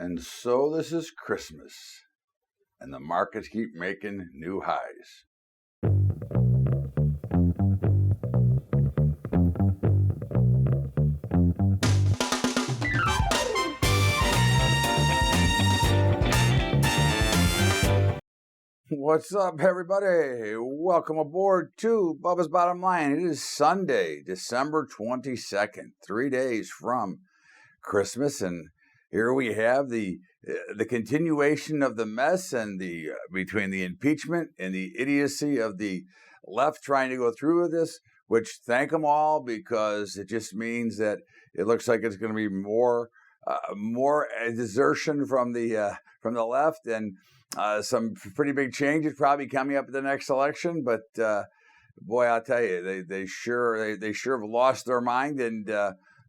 And so this is Christmas, and the markets keep making new highs. What's up, everybody? Welcome aboard to Bubba's Bottom Line. It is Sunday, December 22nd, 3 days from Christmas, and here we have the continuation of the mess and the between the impeachment and the idiocy of the left trying to go through with this, which thank them all, because it just means that it looks like it's going to be more desertion from the left, and some pretty big changes probably coming up at the next election. But boy, I'll tell you, they sure have lost their mind. And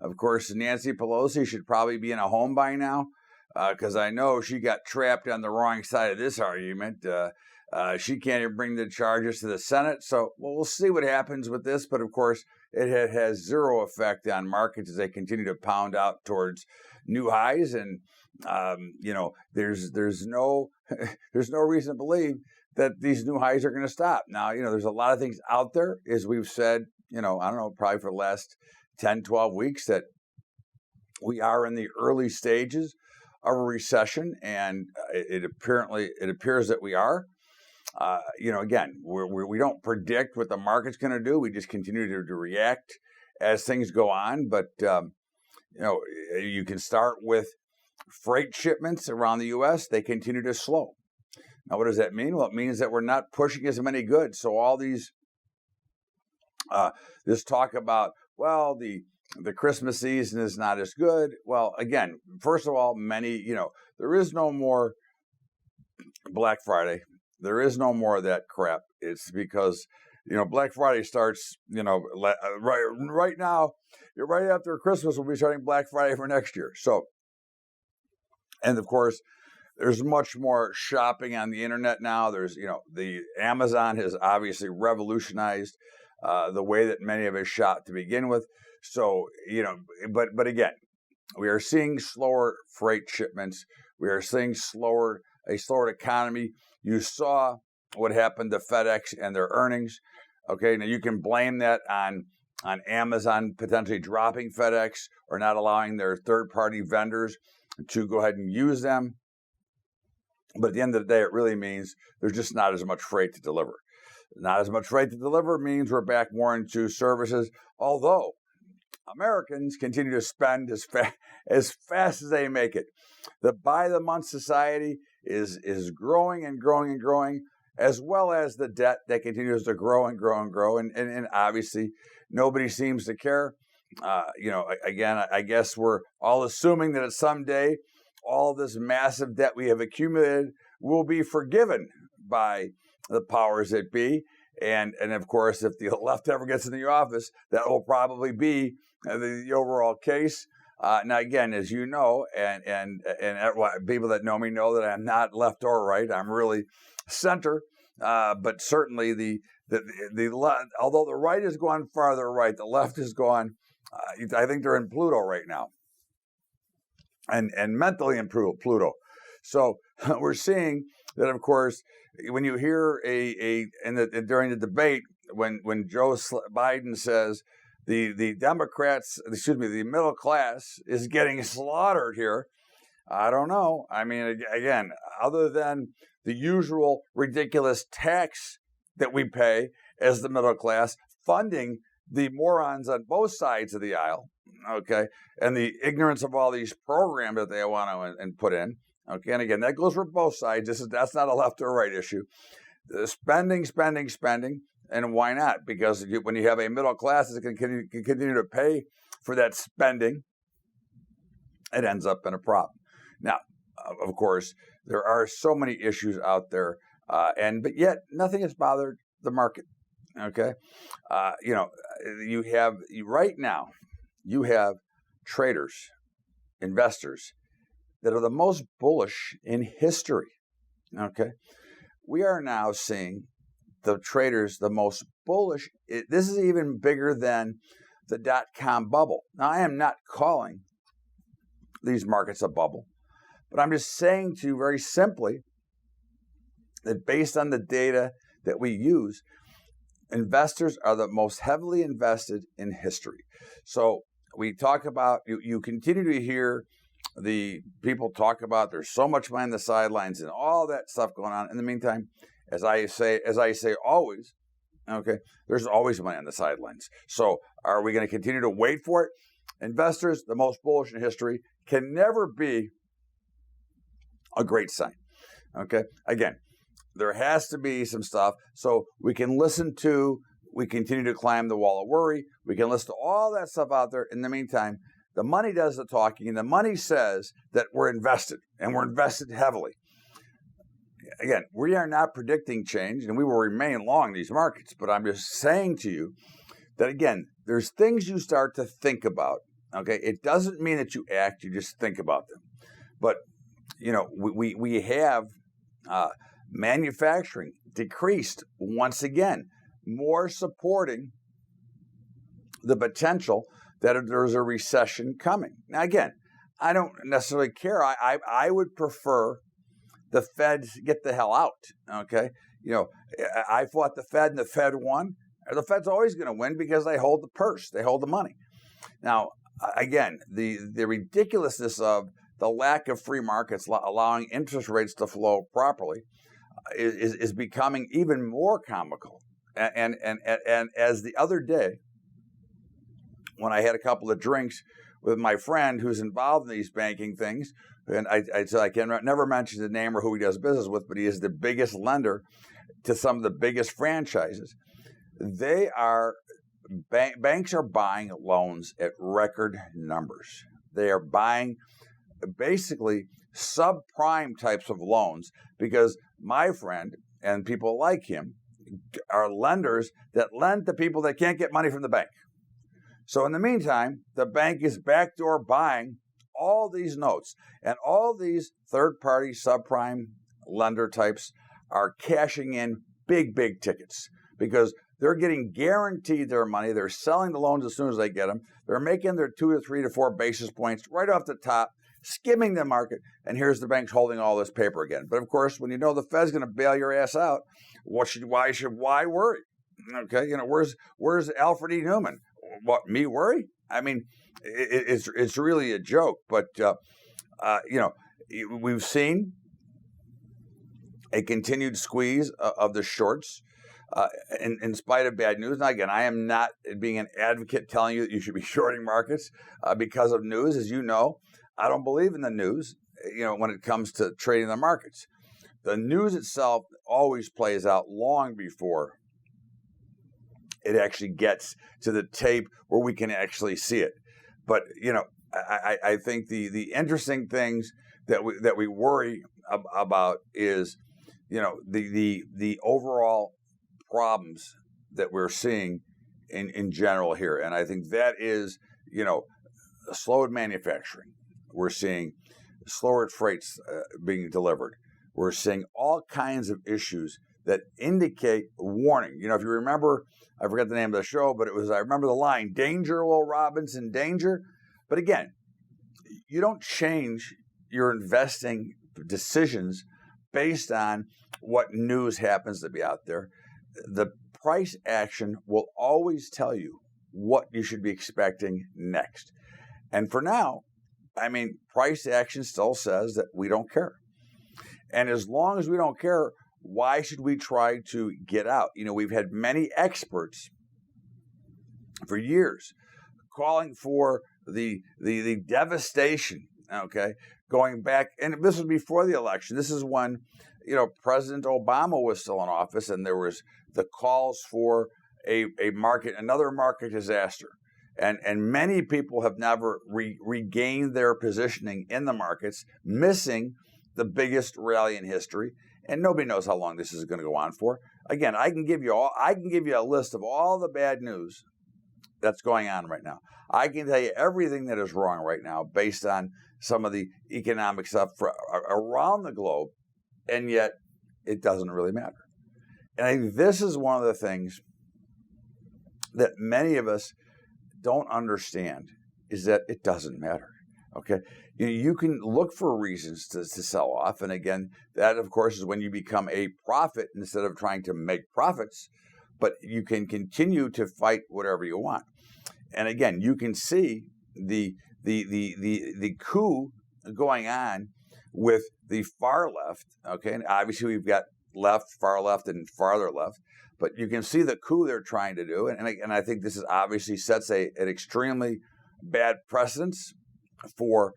of course, Nancy Pelosi should probably be in a home by now, because I know she got trapped on the wrong side of this argument. She can't even bring the charges to the Senate. So we'll see what happens with this. But of course, it has zero effect on markets as they continue to pound out towards new highs. And there's no reason to believe that these new highs are going to stop. Now, there's a lot of things out there, as we've said, I don't know, probably for the last 10, 12 weeks, that we are in the early stages of a recession, and it appears that we are. Again, we don't predict what the market's going to do. We just continue to react as things go on. But you can start with freight shipments around the U.S. They continue to slow. Now, what does that mean? Well, it means that we're not pushing as many goods. So all these, this talk about, well, the Christmas season is not as good. Well, again, first of all, there is no more Black Friday. There is no more of that crap. It's because, Black Friday starts, right now, right after Christmas, we'll be starting Black Friday for next year. So, and of course, there's much more shopping on the internet now. There's, the Amazon has obviously revolutionized the way that many of us shop to begin with. So, but again, we are seeing slower freight shipments. We are seeing a slower economy. You saw what happened to FedEx and their earnings. Okay, now you can blame that on Amazon potentially dropping FedEx or not allowing their third-party vendors to go ahead and use them. But at the end of the day, it really means there's just not as much freight to deliver. Not as much freight to deliver means we're back more into services, although Americans continue to spend as fast as they make it. The by-the-month society is growing and growing and growing, as well as the debt that continues to grow and grow and grow. And obviously, nobody seems to care. Again, I guess we're all assuming that someday all this massive debt we have accumulated will be forgiven by the powers that be. And of course, if the left ever gets in the office, that will probably be the overall case. Now, again, as you know, and people that know me know that I'm not left or right. I'm really center. But certainly although the right is going farther right, the left is going. I think they're in Pluto right now, and mentally in Pluto. So we're seeing that, of course, when you hear during the debate when Joe Biden says the Democrats, the middle class is getting slaughtered here, I don't know. I mean, again, other than the usual ridiculous tax that we pay as the middle class, funding the morons on both sides of the aisle, okay, and the ignorance of all these programs that they want to put in, okay, and again, that goes for both sides. That's not a left or right issue. The spending, and why not? Because when you have a middle class that can continue to pay for that spending, it ends up in a problem. Now, of course, there are so many issues out there, but yet nothing has bothered the market. Okay, right now you have traders, investors that are the most bullish in history. Okay, we are now seeing the traders the most bullish. This is even bigger than the dot-com bubble. Now, I am not calling these markets a bubble, But I'm just saying to you very simply that based on the data that we use, investors are the most heavily invested in history. So we talk about, you continue to hear the people talk about there's so much money on the sidelines and all that stuff going on. In the meantime, as I say always, okay, there's always money on the sidelines. So are we going to continue to wait for it? Investors, the most bullish in history, can never be a great sign. Okay, again, there has to be some stuff. So we can we continue to climb the wall of worry. We can listen to all that stuff out there. In the meantime, the money does the talking, and the money says that we're invested, and we're invested heavily. Again, we are not predicting change, and we will remain long these markets. But I'm just saying to you that, again, there's things you start to think about. Okay, it doesn't mean that you act; you just think about them. But we have manufacturing decreased once again, more supporting the potential that there's a recession coming. Now, again, I don't necessarily care. I would prefer the Fed get the hell out, okay? I fought the Fed and the Fed won. The Fed's always going to win because they hold the purse. They hold the money. Now, again, the ridiculousness of the lack of free markets allowing interest rates to flow properly is becoming even more comical. And as the other day, when I had a couple of drinks with my friend who's involved in these banking things, and I said I can never mention the name or who he does business with, but he is the biggest lender to some of the biggest franchises. Banks are buying loans at record numbers. They are buying basically subprime types of loans because my friend and people like him are lenders that lend to people that can't get money from the bank. So in the meantime, the bank is backdoor buying all these notes, and all these third-party subprime lender types are cashing in big tickets because they're getting guaranteed their money. They're selling the loans as soon as they get them. They're making their 2 to 3 to 4 basis points right off the top, skimming the market, and here's the banks holding all this paper again. But of course, when you know the Fed's going to bail your ass out, why worry? Okay, where's Alfred E. Newman? What, me worry? I mean, it's really a joke. But we've seen a continued squeeze of the shorts in spite of bad news. Now, again, I am not being an advocate telling you that you should be shorting markets because of news. As you know, I don't believe in the news, when it comes to trading the markets. The news itself always plays out long before it actually gets to the tape where we can actually see it. But, I think the interesting things that we worry about is, the overall problems that we're seeing in general here. And I think that is, slowed manufacturing. We're seeing slower freights being delivered. We're seeing all kinds of issues that indicate warning. If you remember, I forgot the name of the show, but I remember the line, "Danger, Will Robinson, danger." But again, you don't change your investing decisions based on what news happens to be out there. The price action will always tell you what you should be expecting next. And for now, price action still says that we don't care. And as long as we don't care, why should we try to get out? We've had many experts for years calling for the devastation, okay, going back, and this was before the election. This is when, President Obama was still in office, and there was the calls for another market disaster. And many people have never regained their positioning in the markets, missing the biggest rally in history. And nobody knows how long this is going to go on for. Again, I can give you a list of all the bad news that's going on right now. I can tell you everything that is wrong right now based on some of the economic stuff around the globe, and yet it doesn't really matter. And I think this is one of the things that many of us don't understand, is that it doesn't matter. Okay, you can look for reasons to sell off, and again, that of course is when you become a profit instead of trying to make profits. But you can continue to fight whatever you want, and again, you can see the coup going on with the far left. Okay, and obviously we've got left, far left, and farther left. But you can see the coup they're trying to do, and I think this is obviously sets an extremely bad precedence for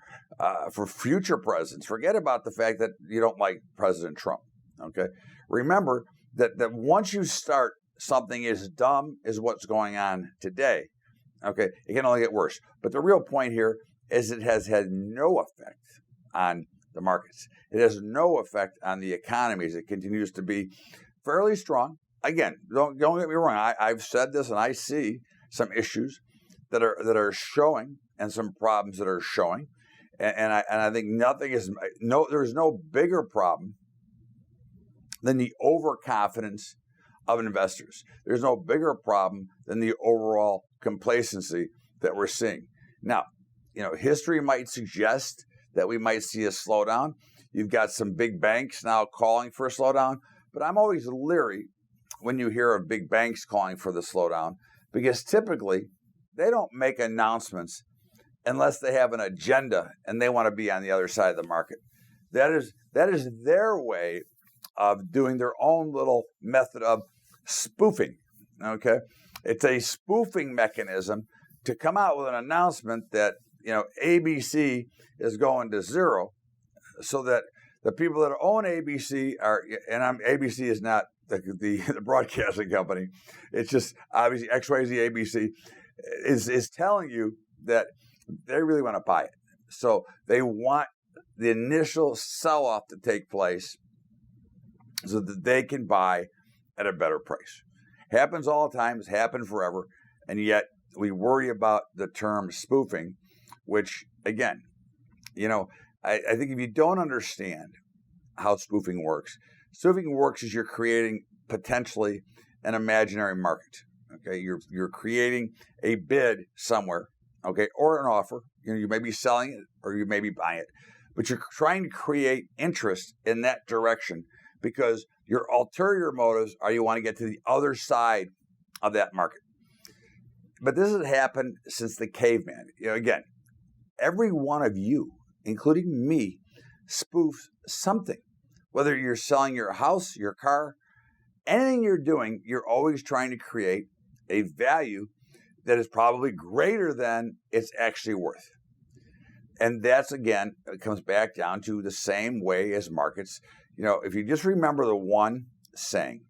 future presidents. Forget about the fact that you don't like President Trump. Okay, remember that once you start something as dumb as what's going on today, okay, it can only get worse. But the real point here is it has had no effect on the markets. It has no effect on the economy as it continues to be fairly strong. Again, don't get me wrong. I've said this, and I see some issues that are showing, and some problems that are showing, and I think there's no bigger problem than the overconfidence of investors. There's no bigger problem than the overall complacency that we're seeing. Now, history might suggest that we might see a slowdown. You've got some big banks now calling for a slowdown, but I'm always leery when you hear of big banks calling for the slowdown, because typically they don't make announcements unless they have an agenda and they want to be on the other side of the market. That is their way of doing their own little method of spoofing. Okay, it's a spoofing mechanism to come out with an announcement that ABC is going to zero, so that the people that own ABC ABC is not the broadcasting company. It's just obviously XYZ ABC is telling you that they really want to buy it. So they want the initial sell-off to take place so that they can buy at a better price. Happens all the time. It's happened forever. And yet we worry about the term spoofing, which, again, I think if you don't understand how spoofing works is you're creating potentially an imaginary market. Okay, you're creating a bid somewhere, okay, or an offer. You may be selling it or you may be buying it, but you're trying to create interest in that direction because your ulterior motives are you want to get to the other side of that market. But this has happened since the caveman. Again, every one of you, including me, spoofs something. Whether you're selling your house, your car, anything you're doing, you're always trying to create a value that is probably greater than it's actually worth. And that's, again, it comes back down to the same way as markets. If you just remember the one saying,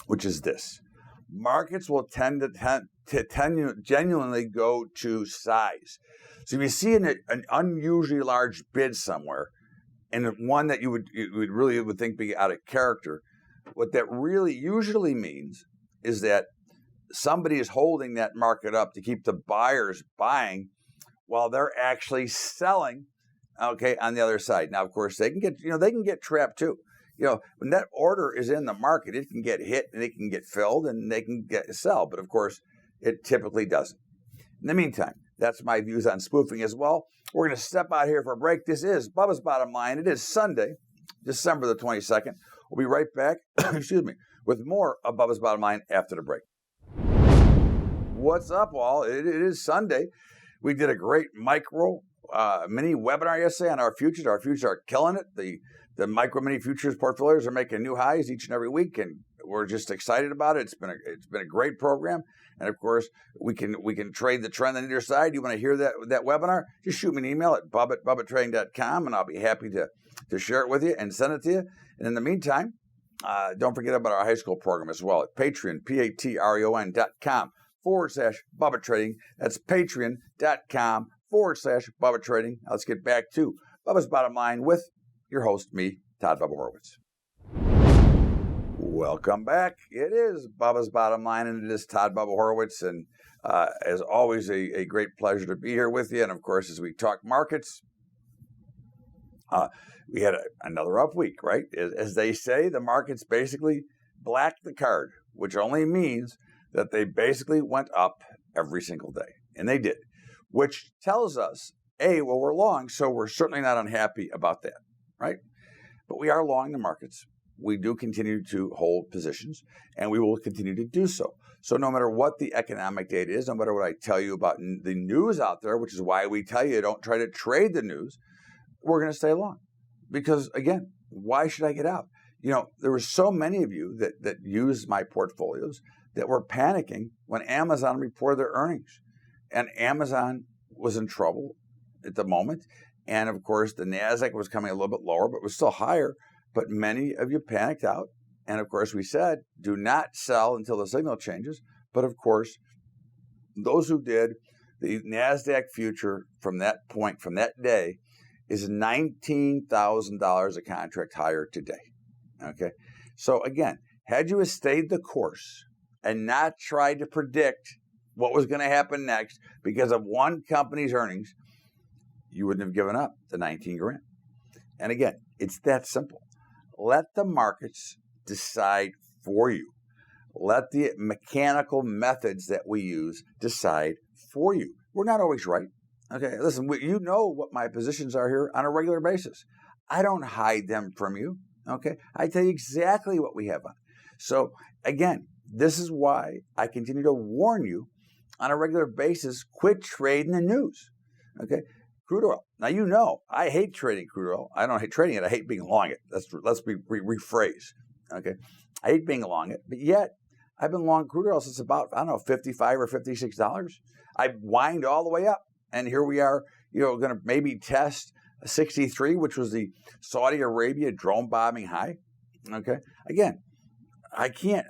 which is this: markets will tend to genuinely go to size. So if you see an unusually large bid somewhere, and one that you would think be out of character, what that really usually means is that somebody is holding that market up to keep the buyers buying while they're actually selling, okay, on the other side. Now, of course, they can get trapped too. When that order is in the market, it can get hit and it can get filled and they can sell. But of course, it typically doesn't. In the meantime, that's my views on spoofing as well. We're going to step out here for a break. This is Bubba's Bottom Line. It is Sunday, December the 22nd. We'll be right back, with more of Bubba's Bottom Line after the break. What's up, all? It is Sunday. We did a great mini webinar yesterday on our futures. Our futures are killing it. The micro mini futures portfolios are making new highs each and every week, and we're just excited about it. It's been a great program. And of course, we can trade the trend on either side. You want to hear that webinar? Just shoot me an email at bubbatrading.com, and I'll be happy to share it with you and send it to you. And in the meantime, don't forget about our high school program as well at Patreon, patreon.com/Bubba Trading. That's patreon.com/Bubba Trading. Now let's get back to Bubba's Bottom Line with your host, me, Todd Bubba Horowitz. Welcome back. It is Bubba's Bottom Line, and it is Todd Bubba Horowitz. And as always, a great pleasure to be here with you. And of course, as we talk markets, we had another up week, right? As they say, the markets basically blacked the card, which only means that they basically went up every single day. And they did, which tells us well, we're long, so we're certainly not unhappy about that, right? But we are long the markets. We do continue to hold positions, and we will continue to do so. So no matter what the economic data is, no matter what I tell you about the news out there, which is why we tell you don't try to trade the news, we're going to stay long. Because, again, why should I get out? There were so many of you that used my portfolios that were panicking when Amazon reported their earnings. And Amazon was in trouble at the moment. And, of course, the NASDAQ was coming a little bit lower, but was still higher. But many of you panicked out. And, of course, we said, do not sell until the signal changes. But, of course, those who did, the NASDAQ future from that point, from that day, is $19,000 a contract higher today. Okay? So, again, had you stayed the course and not tried to predict what was going to happen next because of one company's earnings, you wouldn't have given up the 19 grand. And again, it's that simple. Let the markets decide for you. Let the mechanical methods that we use decide for you. We're not always right. Okay, listen, you know what my positions are here on a regular basis. I don't hide them from you. Okay, I tell you exactly what we have on. So again, this is why I continue to warn you on a regular basis, quit trading the news. Okay, crude oil. Now, I hate trading crude oil. I don't hate trading it. I hate being long it. Let's rephrase. Okay, I hate being long it, but yet I've been long crude oil since about, $55 or $56. I whined all the way up, and here we are, going to maybe test 63, which was the Saudi Arabia drone bombing high. Okay, again, I can't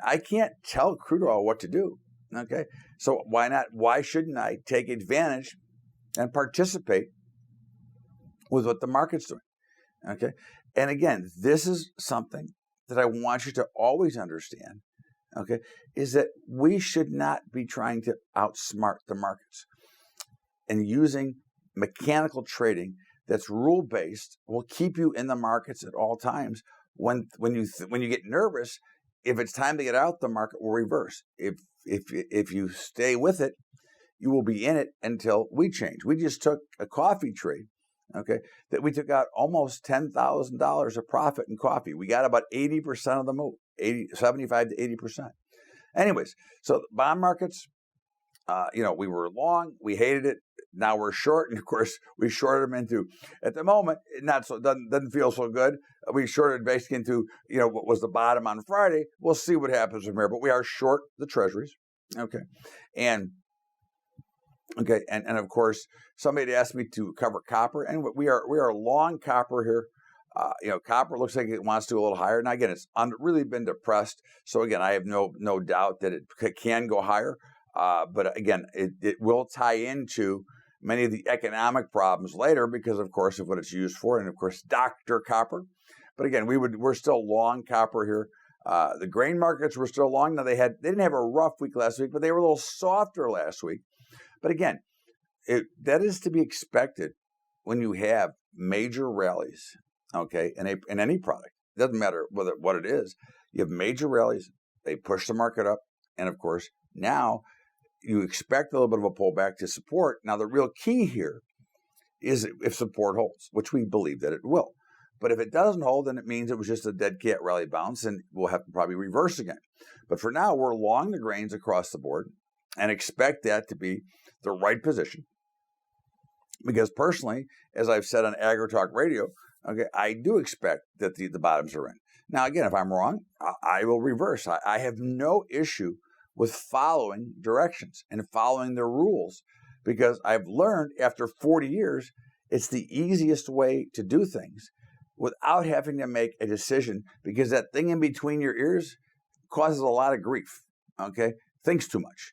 tell crude oil what to do. Okay, so why not? Why shouldn't I take advantage and participate with what the market's doing? Okay, and again, this is something that I want you to always understand. Okay, is that we should not be trying to outsmart the markets, and using mechanical trading that's rule-based will keep you in the markets at all times. When you get nervous, if it's time to get out, the market will reverse. If you stay with it, you will be in it until we change. We just took a coffee trade, okay, that we took out almost $10,000 of profit in coffee. We got about 80% of the move, 75 to 80%. Anyways, so bond markets, we were long, we hated it. Now we're short, and of course we shorted them into, at the moment, doesn't feel so good. We shorted basically into, what was the bottom on Friday. We'll see what happens from here, but we are short the treasuries. Okay. And of course, somebody asked me to cover copper, and we are long copper here. Copper looks like it wants to go a little higher. Now again, it's really been depressed. So again, I have no doubt that it can go higher. But again, it will tie into many of the economic problems later because, of course, of what it's used for, and of course, Dr. Copper. But again, we're still long copper here. The grain markets were still long. Now they didn't have a rough week last week, but they were a little softer last week. But again, that is to be expected when you have major rallies. Okay, in any product, it doesn't matter what it is. You have major rallies. They push the market up, and of course, now you expect a little bit of a pullback to support. Now, the real key here is if support holds, which we believe that it will. But if it doesn't hold, then it means it was just a dead cat rally bounce, and we'll have to probably reverse again. But for now, we're long the grains across the board and expect that to be the right position. Because personally, as I've said on AgriTalk Radio, okay, I do expect that the bottoms are in. Now, again, if I'm wrong, I will reverse. I have no issue with following directions and following the rules, because I've learned after 40 years, it's the easiest way to do things without having to make a decision, because that thing in between your ears causes a lot of grief, okay? Thinks too much.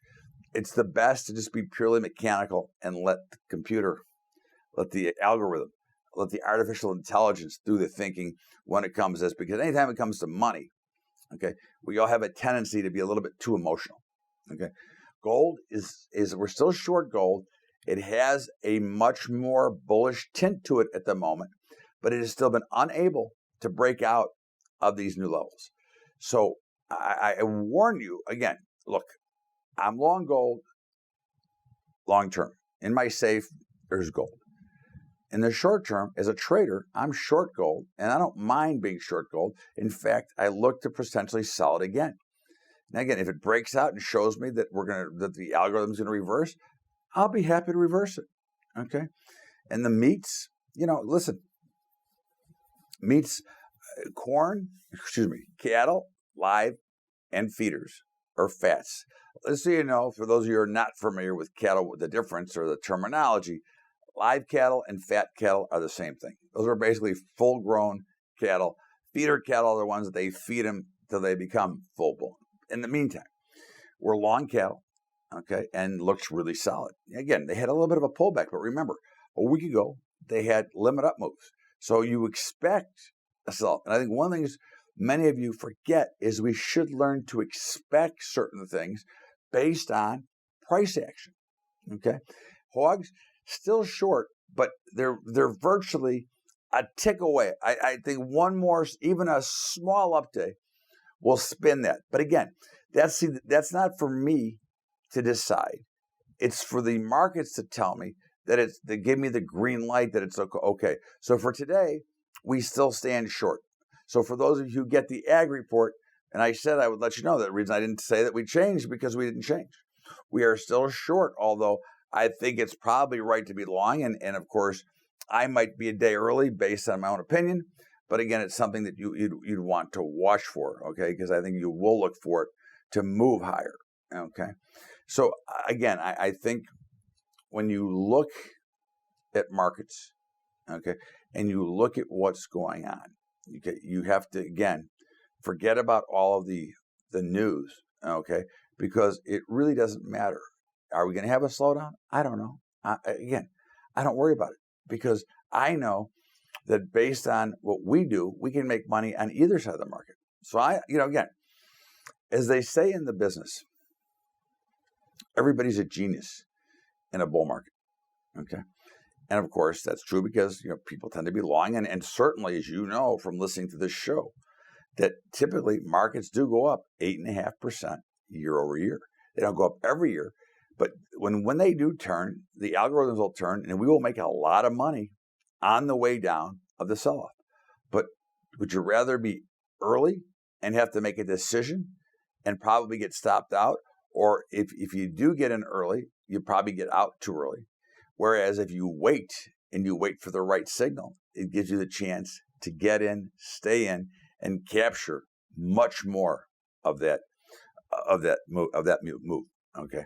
It's the best to just be purely mechanical and let the computer, let the algorithm, let the artificial intelligence do the thinking when it comes to this, because anytime it comes to money, okay, we all have a tendency to be a little bit too emotional. Okay, gold is we're still short gold. It has a much more bullish tint to it at the moment, but it has still been unable to break out of these new levels. So I warn you again. Look, I'm long gold, long term. In my safe, there's gold. In the short term, as a trader, I'm short gold, and I don't mind being short gold. In fact, I look to potentially sell it again. Now, again, if it breaks out and shows me that that the algorithm is going to reverse, I'll be happy to reverse it. Okay, and the meats, listen, meats, cattle, live, and feeders or fats. Let's so you know, for those of you who are not familiar with cattle, the difference or the terminology, live cattle and fat cattle are the same thing. Those are basically full-grown cattle. Feeder cattle are the ones that they feed them till they become full-blown. In the meantime, we're long cattle, okay, and looks really solid. Again, they had a little bit of a pullback, but remember, a week ago, they had limit up moves. So you expect a sell. And I think one of the things many of you forget is we should learn to expect certain things based on price action, okay? Hogs, still short, but they're virtually a tick away. I think one more, even a small update, will spin that. But again, that's not for me to decide. It's for the markets to tell me that they give me the green light that it's okay. So for today, we still stand short. So for those of you who get the ag report, and I said I would let you know that the reason I didn't say that we changed because we didn't change. We are still short, although I think it's probably right to be long. And of course, I might be a day early based on my own opinion. But again, it's something that you'd want to watch for, okay? Because I think you will look for it to move higher, okay? So again, I think when you look at markets, okay, and you look at what's going on, you have to, again, forget about all of the news, okay? Because it really doesn't matter. Are we going to have a slowdown? I don't know. Again, I don't worry about it because I know that based on what we do, we can make money on either side of the market. So again, as they say in the business, everybody's a genius in a bull market, okay? And of course, that's true because, people tend to be long. And certainly, as you know from listening to this show, that typically markets do go up 8.5% year over year. They don't go up every year. But when they do turn, the algorithms will turn, and we will make a lot of money on the way down of the sell-off. But would you rather be early and have to make a decision and probably get stopped out? Or if you do get in early, you probably get out too early. Whereas if you wait and you wait for the right signal, it gives you the chance to get in, stay in, and capture much more of that move. Okay.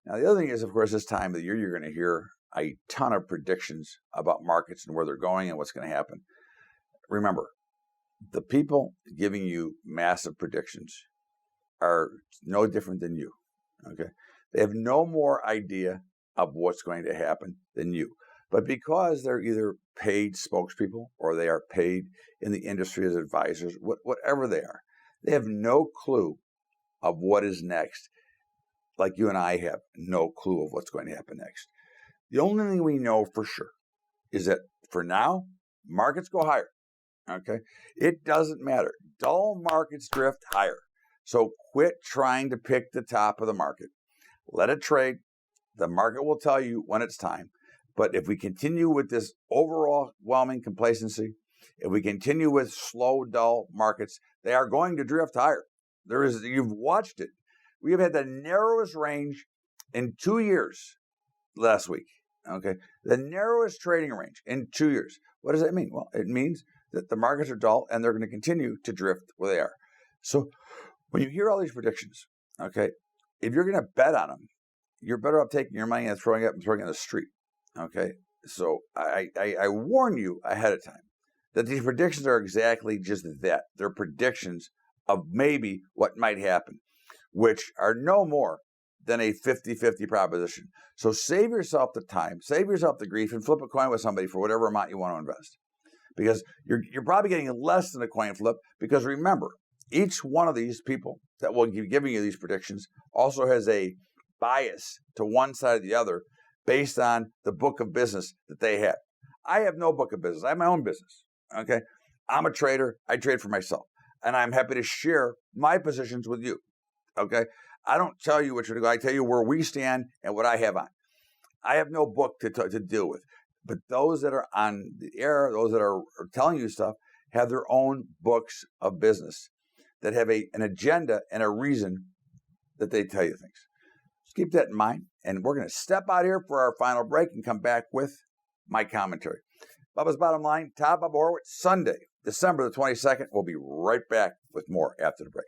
Now the other thing is, of course, this time of the year you're going to hear a ton of predictions about markets and where they're going and what's going to happen. Remember, the people giving you massive predictions are no different than you. Okay, they have no more idea of what's going to happen than you. But because they're either paid spokespeople or they are paid in the industry as advisors, whatever they are, they have no clue of what is next. Like you and I have no clue of what's going to happen next. The only thing we know for sure is that for now, markets go higher. Okay, it doesn't matter. Dull markets drift higher. So quit trying to pick the top of the market. Let it trade. The market will tell you when it's time. But if we continue with this overwhelming complacency, if we continue with slow, dull markets, they are going to drift higher. You've watched it. We have had the narrowest range in 2 years last week. Okay, the narrowest trading range in 2 years. What does that mean? Well, it means that the markets are dull and they're going to continue to drift where they are. So when you hear all these predictions, okay, if you're going to bet on them, you're better off taking your money and throwing it in the street. Okay, so I warn you ahead of time that these predictions are exactly just that. They're predictions of maybe what might happen, which are no more than a 50-50 proposition. So save yourself the time, save yourself the grief, and flip a coin with somebody for whatever amount you want to invest. Because you're probably getting less than a coin flip, because remember, each one of these people that will be giving you these predictions also has a bias to one side or the other based on the book of business that they have. I have no book of business. I have my own business, okay? I'm a trader. I trade for myself. And I'm happy to share my positions with you, okay? I don't tell you what you're going to do. I tell you where we stand and what I have on. I have no book to deal with. But those that are on the air, those that are telling you stuff, have their own books of business that have an agenda and a reason that they tell you things. Just keep that in mind. And we're going to step out here for our final break and come back with my commentary. Bubba's Bottom Line, Todd Bubba Horowitz, Sunday, December the 22nd. We'll be right back with more after the break.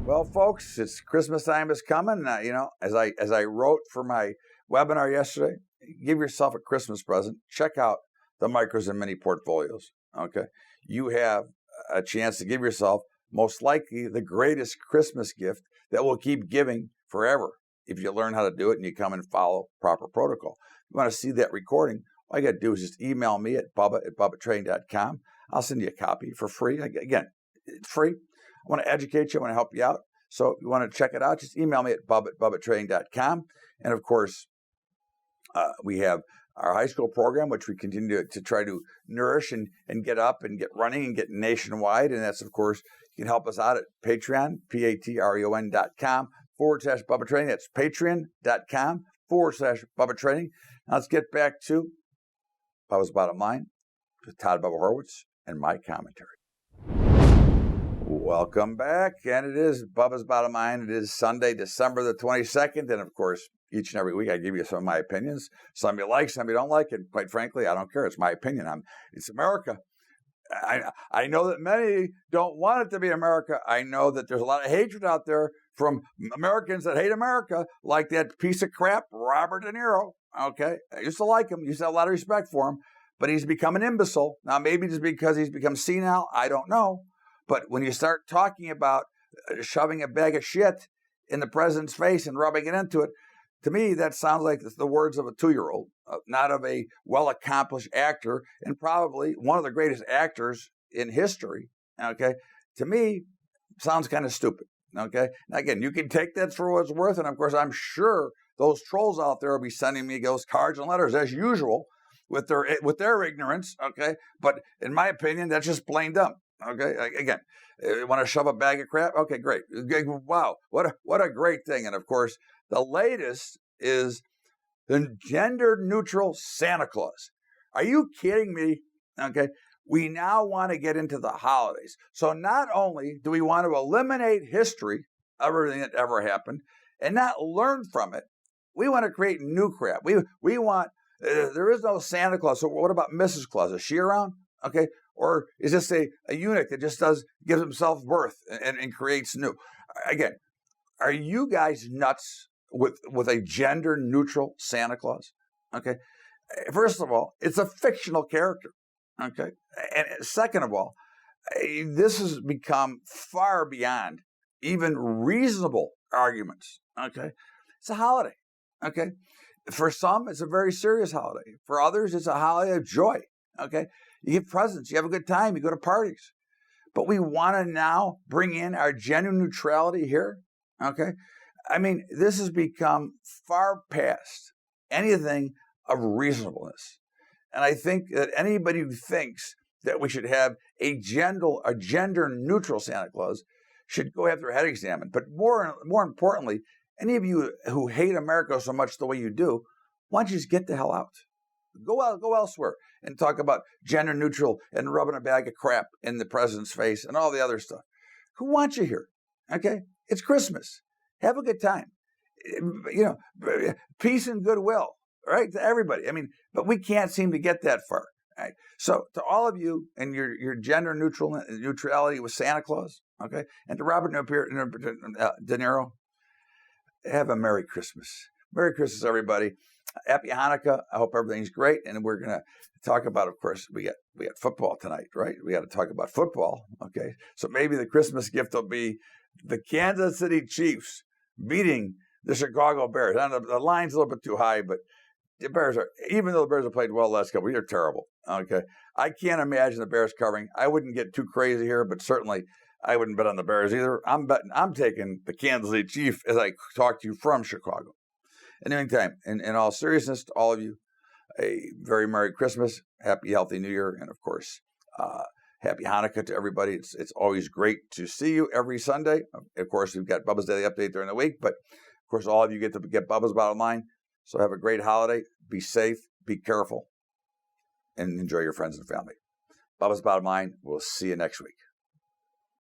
Well, folks, it's Christmas time is coming. As I wrote for my webinar yesterday, give yourself a Christmas present. Check out the micros and mini portfolios. Okay, you have a chance to give yourself most likely the greatest Christmas gift that will keep giving forever if you learn how to do it and you come and follow proper protocol. If you want to see that recording, all you got to do is just email me at bubba@bubbatrading.com. I'll send you a copy for free. Again, it's free. I want to educate you. I want to help you out. So if you want to check it out, just email me at bubba@bubbatrading.com. And of course, we have our high school program, which we continue to try to nourish and get up and get running and get nationwide. And that's, of course, you can help us out at Patreon, patreon.com/Bubba Trading. That's patreon.com/Bubba Trading. Now let's get back to Bubba's Bottom Line with Todd Bubba Horowitz and my commentary. Welcome back, and it is Bubba's Bottom Line. It is Sunday, December the 22nd, and of course, each and every week I give you some of my opinions. Some you like, some you don't like, and quite frankly, I don't care. It's my opinion. It's America. I know that many don't want it to be America. I know that there's a lot of hatred out there from Americans that hate America, like that piece of crap, Robert De Niro. Okay, I used to like him. Used to have a lot of respect for him, but he's become an imbecile. Now, maybe just because he's become senile, I don't know. But when you start talking about shoving a bag of shit in the president's face and rubbing it into it, to me, that sounds like the words of a 2-year-old, not of a well-accomplished actor and probably one of the greatest actors in history. Okay, to me, sounds kind of stupid. Okay, now again, you can take that for what it's worth, and of course, I'm sure those trolls out there will be sending me those cards and letters as usual with their ignorance. Okay, but in my opinion, that's just plain dumb. Okay, again, you want to shove a bag of crap? Okay, great. Wow, what a great thing. And of course, the latest is the gender-neutral Santa Claus. Are you kidding me? Okay, we now want to get into the holidays. So not only do we want to eliminate history, everything that ever happened, and not learn from it, we want to create new crap. We want, there is no Santa Claus. So what about Mrs. Claus? Is she around? Okay. Or is this a eunuch that just gives himself birth and creates new? Again, are you guys nuts with a gender-neutral Santa Claus? Okay. First of all, it's a fictional character. Okay. And second of all, this has become far beyond even reasonable arguments. Okay. It's a holiday. Okay. For some, it's a very serious holiday. For others, it's a holiday of joy. Okay. You give presents, you have a good time, you go to parties. But we want to now bring in our gender neutrality here. Okay. I mean, this has become far past anything of reasonableness. And I think that anybody who thinks that we should have a gender neutral Santa Claus should go have their head examined. But more importantly, any of you who hate America so much the way you do, why don't you just get the hell out? Go elsewhere and talk about gender neutral and rubbing a bag of crap in the president's face and all the other stuff. Who wants you here? Okay? It's Christmas. Have a good time. Peace and goodwill, right? To everybody. I mean, but we can't seem to get that far. Right? So to all of you and your gender neutrality with Santa Claus, okay? And to Robert De Niro, have a Merry Christmas. Merry Christmas, everybody. Happy Hanukkah. I hope everything's great. And we're going to talk about, of course, we got football tonight, right? We got to talk about football. Okay. So maybe the Christmas gift will be the Kansas City Chiefs beating the Chicago Bears. I know the line's a little bit too high, but the Bears even though the Bears have played well last couple, they're terrible. Okay. I can't imagine the Bears covering. I wouldn't get too crazy here, but certainly I wouldn't bet on the Bears either. I'm taking the Kansas City Chiefs as I talk to you from Chicago. In the meantime, in all seriousness, to all of you, a very Merry Christmas, Happy Healthy New Year, and of course, Happy Hanukkah to everybody. It's always great to see you every Sunday. Of course, we've got Bubba's Daily Update during the week, but of course, all of you get to get Bubba's Bottom Line. So have a great holiday. Be safe. be careful, and enjoy your friends and family. Bubba's Bottom Line. We'll see you next week.